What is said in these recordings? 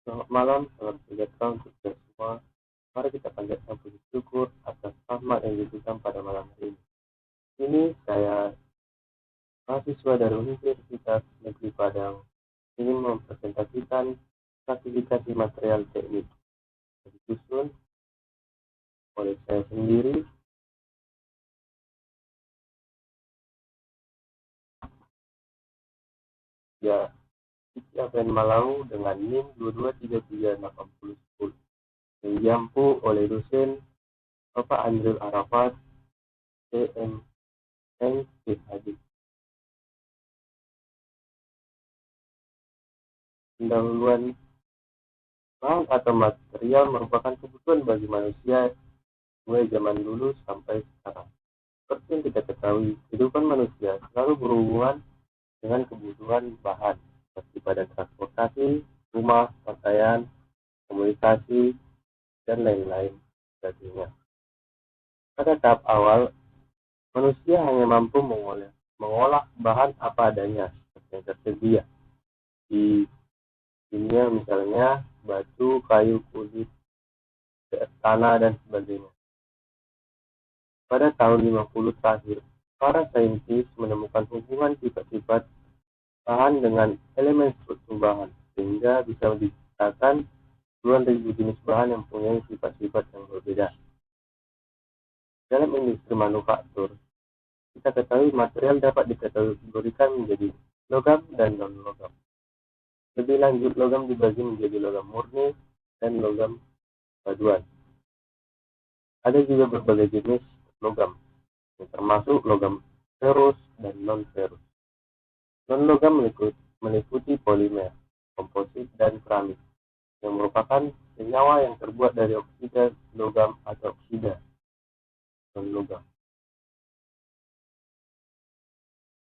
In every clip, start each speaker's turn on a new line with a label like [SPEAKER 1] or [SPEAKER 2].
[SPEAKER 1] Selamat malam, salam sejahtera untuk kita semua. Mari kita panjatkan puji syukur atas rahmat yang diberikan pada malam hari ini. Ini saya, mahasiswa dari Universitas Negeri Padang, ingin mempresentasikan klasifikasi material teknik yang disusun oleh saya sendiri. Ya, IPN Malau dengan NIM 22338010 yang diampu oleh dosen Bapak Andril Arafat, CMN, PhD. Pendahuluan. Bahan atau material merupakan kebutuhan bagi manusia mulai zaman dulu sampai sekarang. Seperti yang kita ketahui, kehidupan manusia selalu berhubungan dengan kebutuhan bahan, seperti pada transportasi, rumah, pakaian, komunikasi, dan lain-lain sebagainya. Pada tahap awal, manusia hanya mampu mengolah bahan apa adanya, seperti yang tersedia di dunia, misalnya batu, kayu, kulit, tanah, dan sebagainya. Pada tahun 50 terakhir, para saintis menemukan hubungan sifat-sifat bahan dengan elemen struktur bahan, sehingga bisa diciptakan puluhan ribu jenis bahan yang mempunyai sifat-sifat yang berbeda. Dalam industri manufaktur, kita ketahui material dapat dikategorikan menjadi logam dan non-logam. Lebih lanjut, logam dibagi menjadi logam murni dan logam paduan. Ada juga berbagai jenis logam, termasuk logam ferus dan non-ferus. Non-logam meliputi polimer, komposit, dan keramik, yang merupakan senyawa yang terbuat dari oksida logam atau oksida non-logam.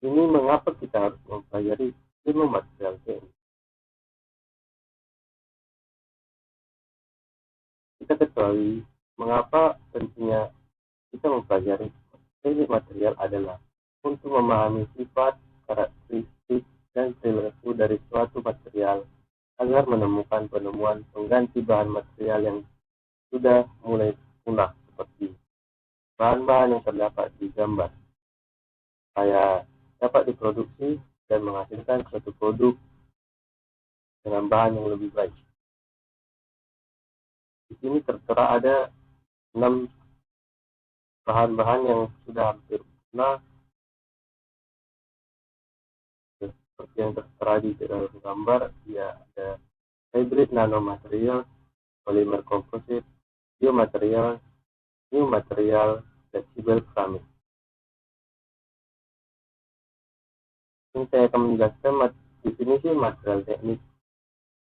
[SPEAKER 1] Ini mengapa kita harus mempelajari ilmu material teknik. Kita ketahui mengapa pentingnya kita mempelajari teknik material adalah untuk memahami sifat, karakteristik, dan perilaku dari suatu material agar menemukan penemuan pengganti bahan material yang sudah mulai punah, seperti bahan-bahan yang terdapat di gambar, supaya dapat diproduksi dan menghasilkan suatu produk dengan bahan yang lebih baik. Di sini tertera ada 6 bahan-bahan yang sudah hampir punah, seperti yang tertera di dalam gambar. Ya, ada hybrid nanomaterial, polymer composite, biomaterial, new material, flexible keramik. Ini saya akan menjelaskan definisi material teknik.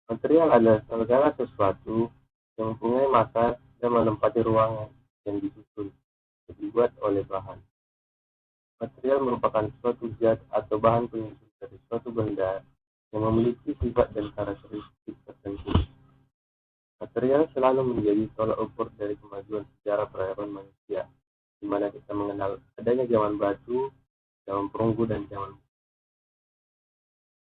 [SPEAKER 1] Material adalah segala sesuatu yang mempunyai massa dan menempati ruang yang disusun, dibuat oleh bahan. Material merupakan suatu zat atau bahan penyusun dari suatu benda yang memiliki sifat dan karakteristik tertentu. Material selalu menjadi tolak ukur dari kemajuan sejarah peradaban manusia, di mana kita mengenal adanya zaman batu, zaman perunggu, dan zaman.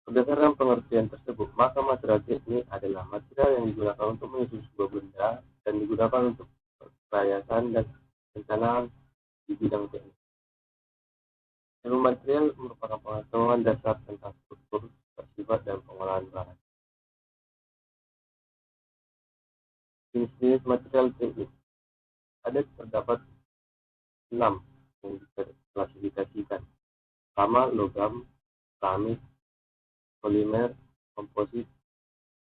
[SPEAKER 1] Berdasarkan pengertian tersebut, maka material teknik adalah material yang digunakan untuk menyusun sebuah benda dan digunakan untuk perhiasan dan perencanaan di bidang teknik. Ilmu material merupakan pengetahuan dasar tentang struktur, sifat, dan pengolahan bahan. Jenis-jenis material teknik terdapat 6 yang bisa diklasifikasikan. Pertama, logam, keramik, polimer, komposit,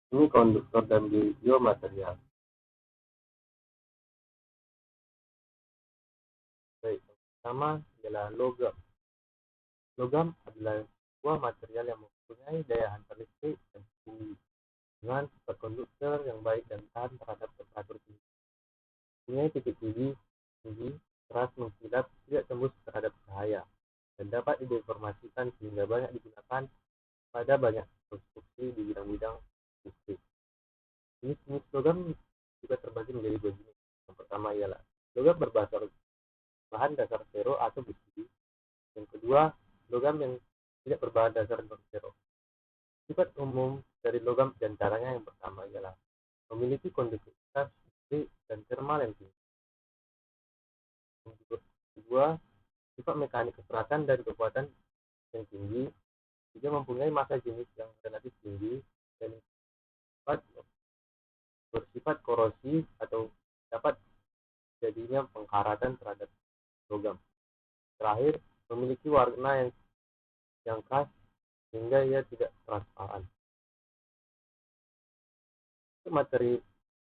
[SPEAKER 1] semikonduktor, dan biomaterial. Baik, yang pertama adalah logam. Logam adalah sebuah material yang mempunyai daya hantar listrik yang tinggi, dengan sifat konduktor yang baik dan tahan terhadap temperatur tinggi. Mempunyai titik tinggi, keras, mengkilap, tidak tembus terhadap cahaya, dan dapat dideformasikan sehingga banyak digunakan pada banyak konstruksi di bidang-bidang listrik. Jenis-jenis logam juga terbagi menjadi dua jenis. Yang pertama ialah logam bahan dasar fero atau besi. Yang kedua, logam yang tidak berbahan dasar non-fero. Sifat umum dari logam diantaranya yang pertama ialah memiliki konduksivitas listrik dan thermal yang tinggi. Yang kedua, sifat mekanik kekeratan dan kekuatan yang tinggi. Juga mempunyai massa jenis yang relatif tinggi dan dapat bersifat korosi atau dapat jadinya pengkaratan terhadap logam. Terakhir, memiliki warna yang khas sehingga ia tidak transparan. Untuk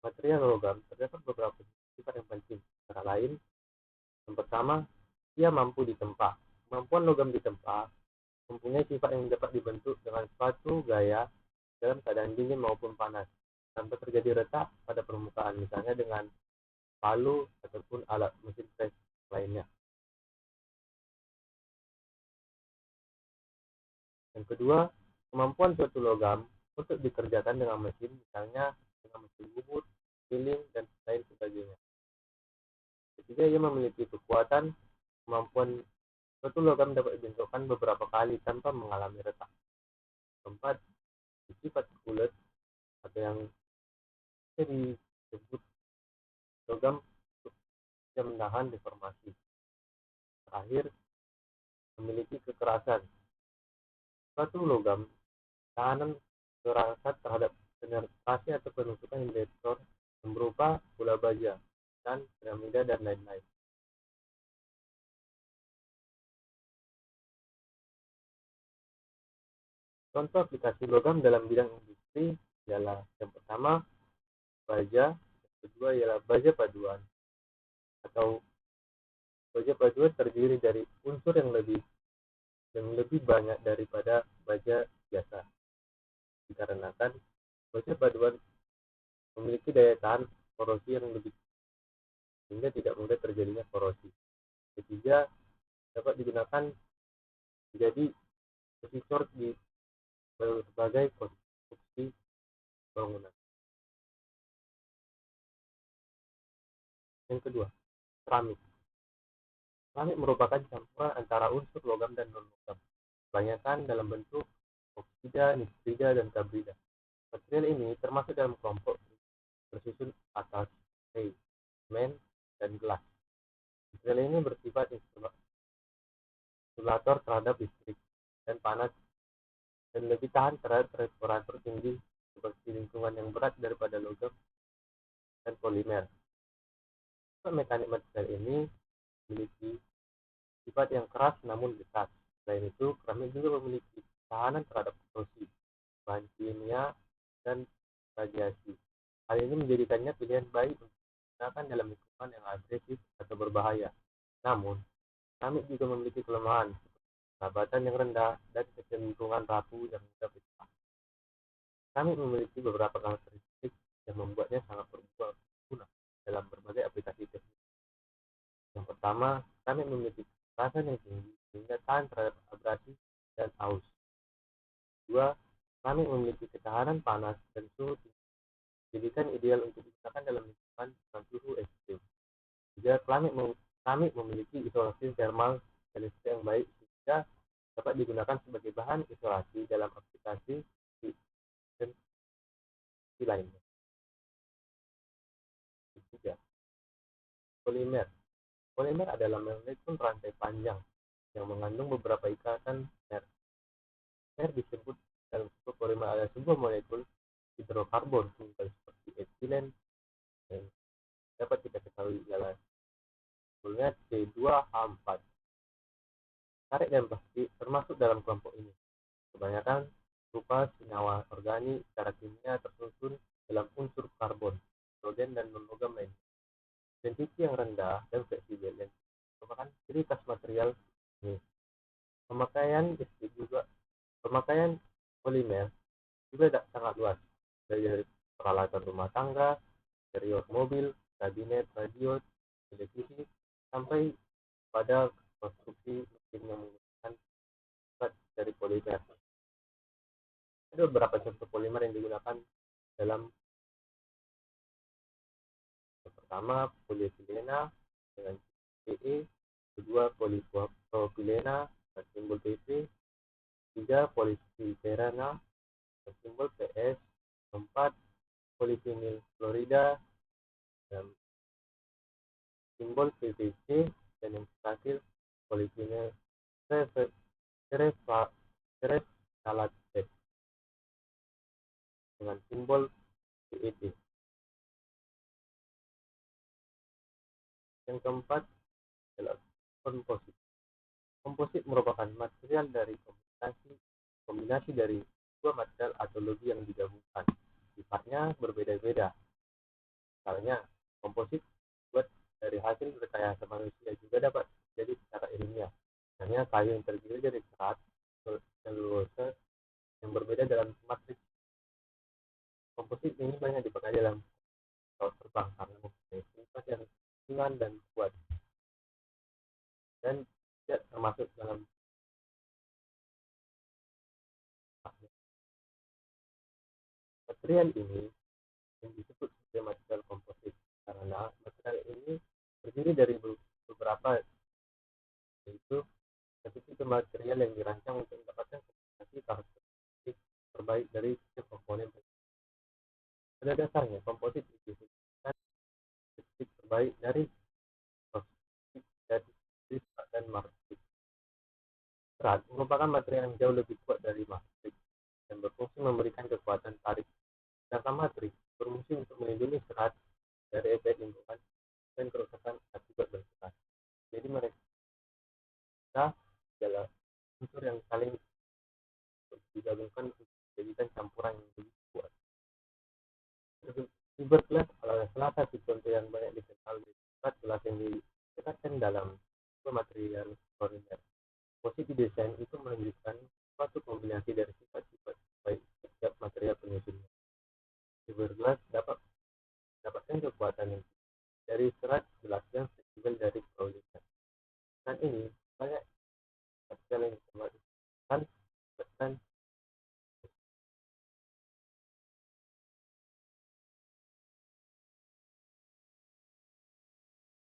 [SPEAKER 1] material logam terdapat beberapa sifat yang penting. Antara lain, yang pertama, ia mampu ditempa. Kemampuan logam ditempa mempunyai sifat yang dapat dibentuk dengan suatu gaya dalam keadaan dingin maupun panas, tanpa terjadi retak pada permukaan, misalnya dengan palu ataupun alat mesin pres lainnya. Yang kedua, kemampuan suatu logam untuk dikerjakan dengan mesin, misalnya dengan mesin bubut, milling, dan lain sebagainya. Ketiga, ia memiliki kekuatan. Kemampuan suatu logam dapat dibentukkan beberapa kali tanpa mengalami retak. Keempat, sifat kulit atau yang bisa disebut logam untuk bisa menahan deformasi. Terakhir, memiliki kekerasan. Suatu logam tahanan kekerasan terhadap penetrasi atau penutupan indikator yang berupa bola baja dan piramida dan lain-lain. Contoh aplikasi logam dalam bidang industri ialah yang pertama baja, yang kedua ialah baja paduan atau baja paduan terdiri dari unsur yang lebih banyak daripada baja biasa, dikarenakan baja paduan memiliki daya tahan korosi yang lebih sehingga tidak mudah terjadinya korosi. Ketiga, dapat digunakan menjadi posisor di berbagai konstruksi bangunan. Yang kedua, keramik. Keramik merupakan campuran antara unsur logam dan non-logam, kebanyakan dalam bentuk oksida, nitrida, dan kabrida. Material ini termasuk dalam kelompok bersusun atas semen, dan gelas. Material ini bersifat insulator terhadap listrik dan panas dan lebih tahan terhadap temperatur tinggi seperti lingkungan yang berat daripada logam dan polimer. Mekanik material ini memiliki sifat yang keras namun besar. Selain itu, keramik juga memiliki ketahanan terhadap korosi, bahan kimia, dan radiasi. Hal ini menjadikannya pilihan baik untuk digunakan dalam lingkungan yang agresif atau berbahaya. Namun, keramik juga memiliki kelemahan, kekerabatan yang rendah, dan kecenderungan rapuh yang mudah pecah. Keramik memiliki beberapa karakteristik yang membuatnya sangat berguna dalam berbagai aplikasi teknik. Yang pertama, keramik memiliki kekerasan yang tinggi sehingga tahan terhadap abrasi dan aus. Kedua, keramik memiliki ketahanan panas dan suhu tinggi, jadikan ideal untuk digunakan dalam lingkungan dengan suhu ekstrim. Tiga, keramik memiliki isolasi thermal dan listrik yang baik sehingga dapat digunakan sebagai bahan isolasi dalam aplikasi dan lainnya. Ketiga, polimer. Polimer adalah molekul rantai panjang yang mengandung beberapa ikatan mer. Mer disebut dalam sebuah polimer adalah sebuah molekul hidrokarbon tunggal seperti etilen yang dapat kita ketahui ialah molekul C2H4. Karet dan plastik termasuk dalam kelompok ini. Kebanyakan berupa senyawa organik secara kimia tersusun dalam unsur karbon, hidrogen, dan non-logam lain. Density yang rendah dan fleksibel yang merupakan ciri khas material ini. Pemakaian polimer juga sangat luas, dari peralatan rumah tangga, interior mobil, kabinet, radio, televisi, sampai pada konstruksi mesin yang menggunakan zat dari polimer. Ada beberapa contoh polimer yang digunakan dalam yang pertama polietilena dengan PE, kedua polipropilena dengan simbol PP, tiga polistirena, simbol PS, keempat polivinil klorida, dan simbol PVC, dan yang terakhir polivinil tereftalate dengan simbol PET. Yang keempat adalah komposit. Komposit merupakan material dari kombinasi dari dua material atau logi yang digabungkan. Sifatnya berbeda-beda. Misalnya, komposit buat dari hasil rekayasa manusia juga dapat jadi secara ilmiah. Misalnya kayu yang terdiri dari serat, selulosa yang berbeda dalam matriks. Komposit ini banyak dipakai dalam pesawat terbang karena mempunyai sifat yang ringan dan kuat, dan tidak termasuk dalam material ini yang disebut sebagai material komposit karena material ini terdiri dari beberapa, yaitu itu material yang dirancang untuk mendapatkan kombinasi karakteristik terbaik dari setiap komponen. Pada dasarnya, komposit dideskripsikan karakteristik terbaik dari prospek dan marxik. Serat merupakan material yang jauh lebih kuat dari marxik dan berfungsi memberikan kekuatan tarik, sedangkan matrik berfungsi untuk melindungi serat dari efek lingkungan dan kerusakan akibat benturan. Jadi mereka adalah unsur yang saling digabungkan untuk menjadikan campuran yang lebih kuat. Fiberglass adalah salah satu contoh yang banyak dikenal di gelas yang ditekatkan dalam material polimer. Posisi desain itu menunjukkan suatu kombinasi dari sifat-sifat baik setiap material penyusunnya. Fiberglass dapatkan kekuatan yang dari serat gelas yang fleksibel dari polimer. Dan ini banyak material yang disebutkan dan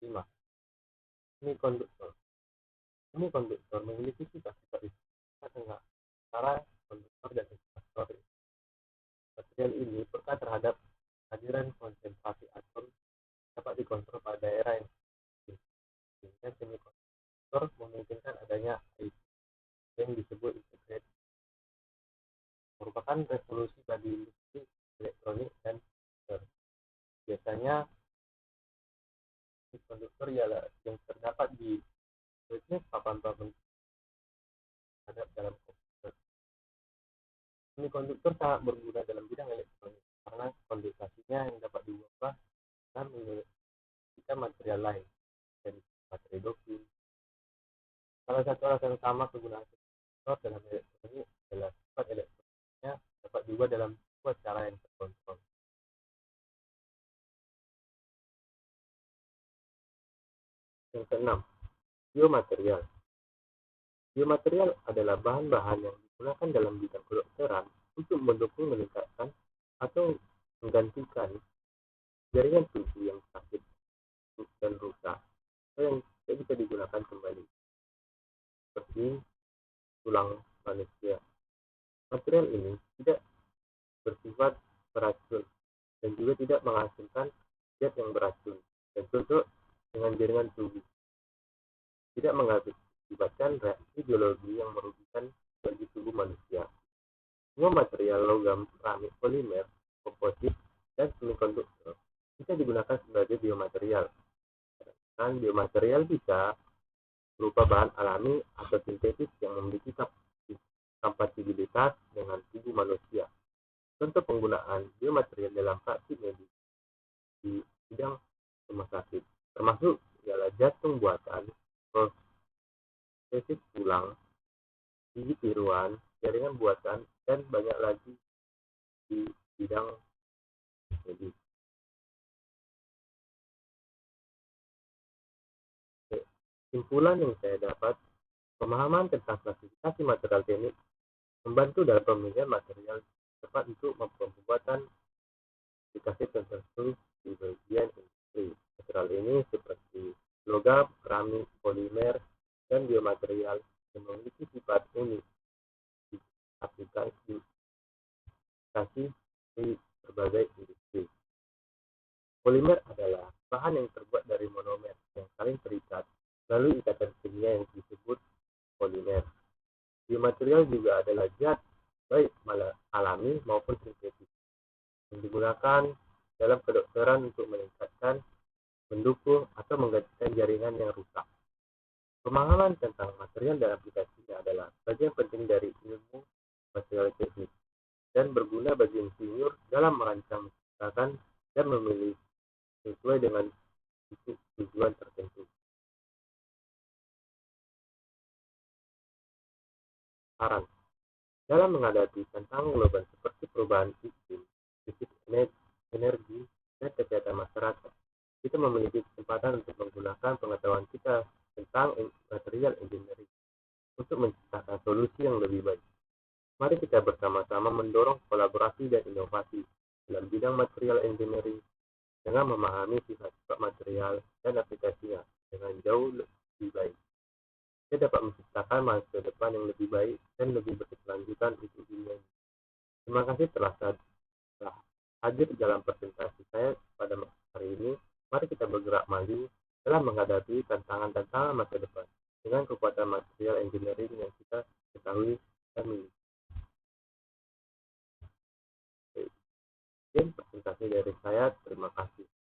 [SPEAKER 1] 5. Semikonduktor. Semikonduktor memiliki sifat-sifat antara konduktor dan insulator. Material ini peka terhadap kehadiran konsentrasi atom dapat dikontrol pada daerah yang sehingga semikonduktor memungkinkan adanya IP yang disebut integrated, merupakan revolusi bagi industri elektronik dan komputer. Biasanya semikonduktor ialah yang terdapat di papan-papan terhadap dalam komputer. Semikonduktor sangat berguna dalam bidang elektronik karena kondensasinya yang dapat diubah dan menggantikan material lain dan baterai doku. Salah satu alasan utama kegunaan semikonduktor dalam elektronik adalah sifat elektroniknya dapat diubah dalam sebuah cara yang terkontrol. Yang keenam, biomaterial. Biomaterial adalah bahan-bahan yang digunakan dalam bidang kedokteran untuk mendukung, meningkatkan, atau menggantikan jaringan tubuh yang sakit dan rusak atau yang tidak bisa digunakan kembali, seperti tulang manusia. Material ini tidak bersifat beracun dan juga tidak menghasilkan zat yang beracun dan cocok dengan jaringan tubuh. Tidak mengakibatkan reaksi biologi yang merugikan bagi tubuh manusia. Semua material logam, keramik, polimer, komposit, dan semikonduktor bisa digunakan sebagai biomaterial. Dan biomaterial bisa berupa bahan alami atau sintetis yang memiliki kompatibilitas dengan tubuh manusia. Contoh penggunaan biomaterial dalam praktik medis di bidang rumah sakit termasuk ialah jantung buatan, protesis tulang, gigi tiruan, jaringan buatan, dan banyak lagi di bidang medis. Kesimpulan yang saya dapat, pemahaman tentang klasifikasi material teknik membantu dalam pemilihan material tepat untuk pembuatan aplikasi tertentu di bagian industri. Material ini seperti logam, keramik, polimer, dan biomaterial yang memiliki sifat unik di aplikasi aplikasi di berbagai industri. Polimer adalah bahan yang terbuat dari monomer yang saling terikat melalui ikatan kimia yang disebut polimer. Biomaterial juga adalah zat baik alami maupun sintetis yang digunakan dalam kedokteran untuk meningkatkan, mendukung, atau menggantikan jaringan yang rusak. Pemahaman tentang material dan aplikasinya adalah bagian penting dari ilmu material teknik dan berguna bagi insinyur dalam merancang, menciptakan, dan memilih sesuai dengan tujuan tertentu. Saran: dalam menghadapi tantangan global seperti perubahan iklim, krisis energi, dan kesehatan masyarakat, kita memiliki kesempatan untuk menggunakan pengetahuan kita tentang material engineering untuk menciptakan solusi yang lebih baik. Mari kita bersama-sama mendorong kolaborasi dan inovasi dalam bidang material engineering dengan memahami sifat-sifat material dan aplikasinya dengan jauh lebih baik. Kita dapat menciptakan masa depan yang lebih baik dan lebih berkelanjutan untuk dunia ini. Terima kasih telah hadir dalam presentasi saya pada hari ini. Mari kita bergerak maju dalam menghadapi tantangan-tantangan masa depan dengan kekuatan material engineering yang kita ketahui dan miliki. Sekian presentasi dari saya. Terima kasih.